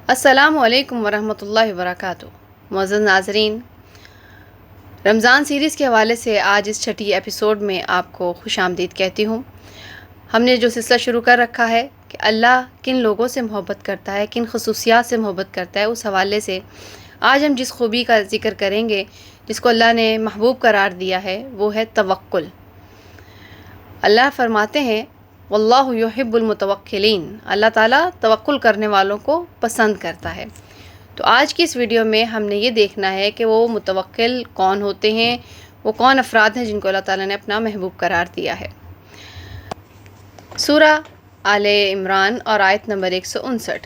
السلام علیکم ورحمۃ اللہ وبرکاتہ۔ معزز ناظرین، رمضان سیریز کے حوالے سے آج اس چھٹی ایپیسوڈ میں آپ کو خوش آمدید کہتی ہوں۔ ہم نے جو سلسلہ شروع کر رکھا ہے کہ اللہ کن لوگوں سے محبت کرتا ہے، کن خصوصیات سے محبت کرتا ہے، اس حوالے سے آج ہم جس خوبی کا ذکر کریں گے، جس کو اللہ نے محبوب قرار دیا ہے، وہ ہے توکل۔ اللہ فرماتے ہیں واللہ یحب المتوکلین، اللہ تعالیٰ توکل کرنے والوں کو پسند کرتا ہے۔ تو آج کی اس ویڈیو میں ہم نے یہ دیکھنا ہے کہ وہ متوکل کون ہوتے ہیں، وہ کون افراد ہیں جن کو اللہ تعالیٰ نے اپنا محبوب قرار دیا ہے۔ سورہ آل عمران اور آیت نمبر 159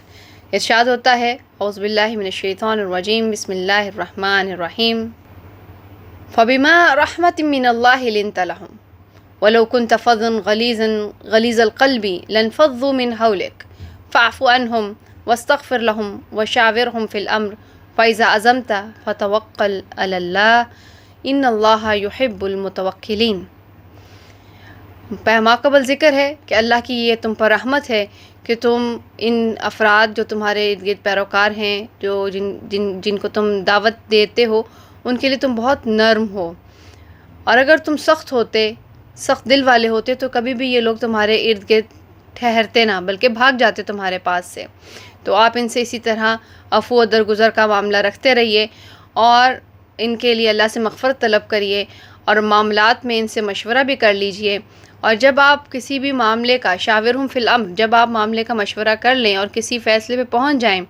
ارشاد ہوتا ہے اعوذ باللہ من الشیطان الرجیم بسم اللہ الرحمن الرحیم فبما رحمت من اللہ لنت لہم وَلَوْ كُنْتَ فَظًّا غَلِيظَ الْقَلْبِ لَانفَضُّوا مِنْ حَوْلِكَ فَاعْفُ عَنْهُمْ وَاسْتَغْفِرْ لَهُمْ وَشَاوِرْهُمْ فِي الْأَمْرِ فَإِذَا عَزَمْتَ فَتَوَكَّلْ عَلَى اللَّهِ إِنَّ اللَّهَ يُحِبُّ الْمُتَوَكِّلِينَ۔ ماقبل ذکر ہے کہ اللہ کی یہ تم پر رحمت ہے کہ تم ان افراد جو تمہارے ارد گرد پیروکار ہیں، جو جن کو تم دعوت دیتے ہو، ان کے لیے تم بہت نرم ہو، اور اگر تم سخت دل والے ہوتے تو کبھی بھی یہ لوگ تمہارے ارد گرد ٹھہرتے نہ، بلکہ بھاگ جاتے تمہارے پاس سے۔ تو آپ ان سے اسی طرح عفو و درگزر کا معاملہ رکھتے رہیے، اور ان کے لیے اللہ سے مغفرت طلب کریے، اور معاملات میں ان سے مشورہ بھی کر لیجئے۔ اور جب آپ کسی بھی معاملے کا شاورہم فی الامر، جب آپ معاملے کا مشورہ کر لیں اور کسی فیصلے پہ پہنچ جائیں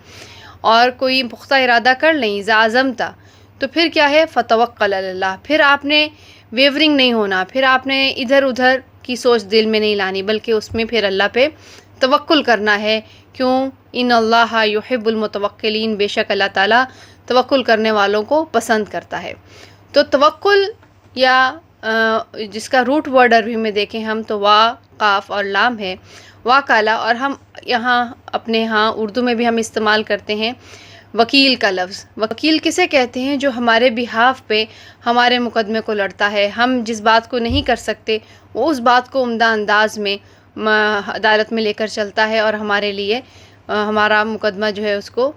اور کوئی پختہ ارادہ کر لیں، اذا عزمتا، تو پھر کیا ہے فتوکل علی اللہ، پھر آپ نے ویورنگ نہیں ہونا، پھر آپ نے ادھر ادھر کی سوچ دل میں نہیں لانی، بلکہ اس میں پھر اللہ پہ توکل کرنا ہے۔ کیوں؟ ان اللہ یحب المتوکلین، بے شک اللہ تعالیٰ توکل کرنے والوں کو پسند کرتا ہے۔ تو توکل یا جس کا روٹ ورڈ عربی میں دیکھیں ہم تو وا، قاف اور لام ہے، وا کالا، اور ہم یہاں اپنے اردو میں بھی ہم استعمال کرتے ہیں وکیل کا لفظ۔ وکیل کسے کہتے ہیں؟ جو ہمارے بہاف پہ ہمارے مقدمے کو لڑتا ہے، ہم جس بات کو نہیں کر سکتے وہ اس بات کو عمدہ انداز میں عدالت میں لے کر چلتا ہے اور ہمارے لیے ہمارا مقدمہ جو ہے اس کو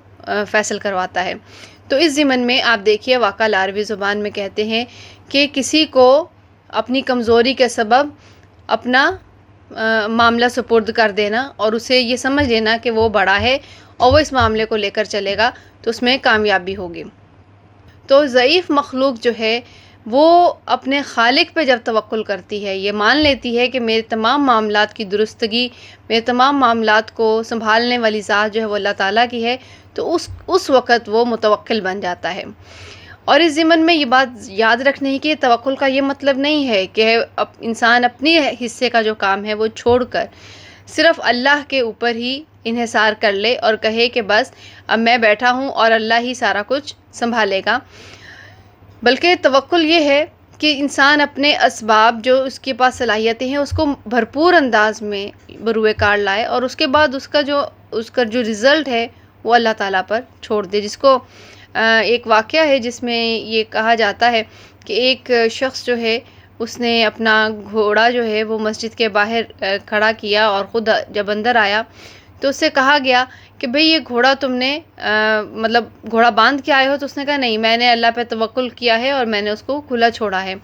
فیصل کرواتا ہے۔ تو اس ضمن میں آپ دیکھیے واقعہ عربی زبان میں کہتے ہیں کہ کسی کو اپنی کمزوری کے سبب اپنا معاملہ سپرد کر دینا اور اسے یہ سمجھ لینا کہ وہ بڑا ہے اور وہ اس معاملے کو لے کر چلے گا تو اس میں کامیابی ہوگی۔ تو ضعیف مخلوق جو ہے وہ اپنے خالق پہ جب توکل کرتی ہے، یہ مان لیتی ہے کہ میرے تمام معاملات کی درستگی، میرے تمام معاملات کو سنبھالنے والی ذات جو ہے وہ اللہ تعالیٰ کی ہے، تو اس وقت وہ متوکل بن جاتا ہے۔ اور اس ضمن میں یہ بات یاد رکھنے کی توکل کا یہ مطلب نہیں ہے کہ انسان اپنی حصے کا جو کام ہے وہ چھوڑ کر صرف اللہ کے اوپر ہی انحصار کر لے اور کہے کہ بس اب میں بیٹھا ہوں اور اللہ ہی سارا کچھ سنبھالے گا، بلکہ توکل یہ ہے کہ انسان اپنے اسباب جو اس کے پاس صلاحیتیں ہیں اس کو بھرپور انداز میں بروئے کار لائے، اور اس کے بعد اس کا جو رزلٹ ہے وہ اللہ تعالیٰ پر چھوڑ دے۔ جس کو ایک واقعہ ہے جس میں یہ کہا جاتا ہے کہ ایک شخص جو ہے اس نے اپنا گھوڑا جو ہے وہ مسجد کے باہر کھڑا کیا، اور خود جب اندر آیا تو اس سے کہا گیا کہ بھئی یہ گھوڑا تم نے مطلب گھوڑا باندھ کے آئے ہو؟ تو اس نے کہا نہیں، میں نے اللہ پہ توکل کیا ہے اور میں نے اس کو کھلا چھوڑا ہے۔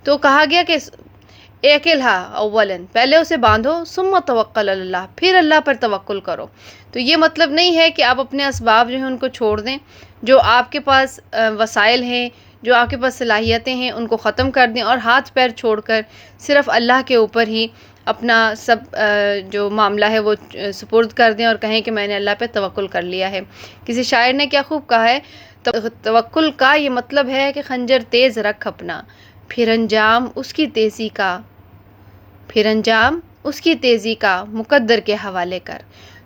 تو کہا گیا کہ ایکلھا اولن، پہلے اسے باندھو، ثم توکل علی اللہ، پھر اللہ پر توکل کرو۔ تو یہ مطلب نہیں ہے کہ آپ اپنے اسباب جو ہیں ان کو چھوڑ دیں، جو آپ کے پاس وسائل ہیں، جو آپ کے پاس صلاحیتیں ہیں ان کو ختم کر دیں اور ہاتھ پیر چھوڑ کر صرف اللہ کے اوپر ہی اپنا سب جو معاملہ ہے وہ سپرد کر دیں اور کہیں کہ میں نے اللہ پہ توکل کر لیا ہے۔ کسی شاعر نے کیا خوب کہا ہے، توکل کا یہ مطلب ہے کہ خنجر تیز رکھ اپنا، پھر انجام اس کی تیزی کا مقدر کے حوالے کر۔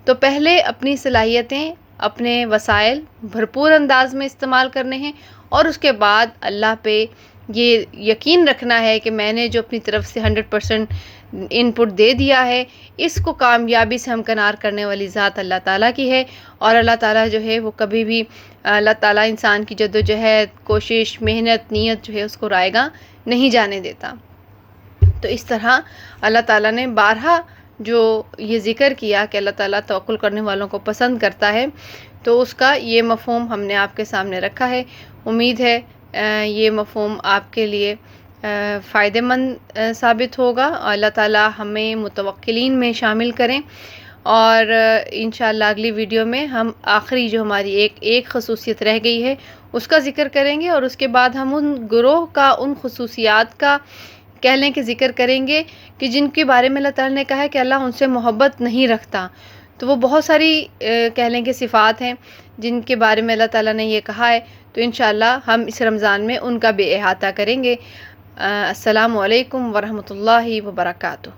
تو پہلے اپنی صلاحیتیں، اپنے وسائل بھرپور انداز میں استعمال کرنے ہیں، اور اس کے بعد اللہ پہ یہ یقین رکھنا ہے کہ میں نے جو اپنی طرف سے 100% ان پٹ دے دیا ہے، اس کو کامیابی سے ہمکنار کرنے والی ذات اللہ تعالیٰ کی ہے، اور اللہ تعالیٰ جو ہے وہ کبھی بھی اللہ تعالیٰ انسان کی جدوجہد، کوشش، محنت، نیت جو ہے اس کو رائیگاں نہیں جانے دیتا۔ تو اس طرح اللہ تعالیٰ نے بارہا جو یہ ذکر کیا کہ اللہ تعالیٰ توکل کرنے والوں کو پسند کرتا ہے، تو اس کا یہ مفہوم ہم نے آپ کے سامنے رکھا ہے۔ امید ہے یہ مفہوم آپ کے لیے فائدہ مند ثابت ہوگا، اور اللہ تعالی ہمیں متوکلین میں شامل کریں۔ اور انشاءاللہ اگلی ویڈیو میں ہم آخری جو ہماری ایک خصوصیت رہ گئی ہے اس کا ذکر کریں گے، اور اس کے بعد ہم ان گروہ کا، ان خصوصیات کا کہہ لیں کہ ذکر کریں گے کہ جن کے بارے میں اللہ تعالیٰ نے کہا ہے کہ اللہ ان سے محبت نہیں رکھتا۔ تو وہ بہت ساری کہہ لیں کہ صفات ہیں جن کے بارے میں اللہ تعالیٰ نے یہ کہا ہے، تو انشاءاللہ ہم اس رمضان میں ان کا بھی احاطہ کریں گے۔ السلام علیکم ورحمۃ اللہ وبرکاتہ۔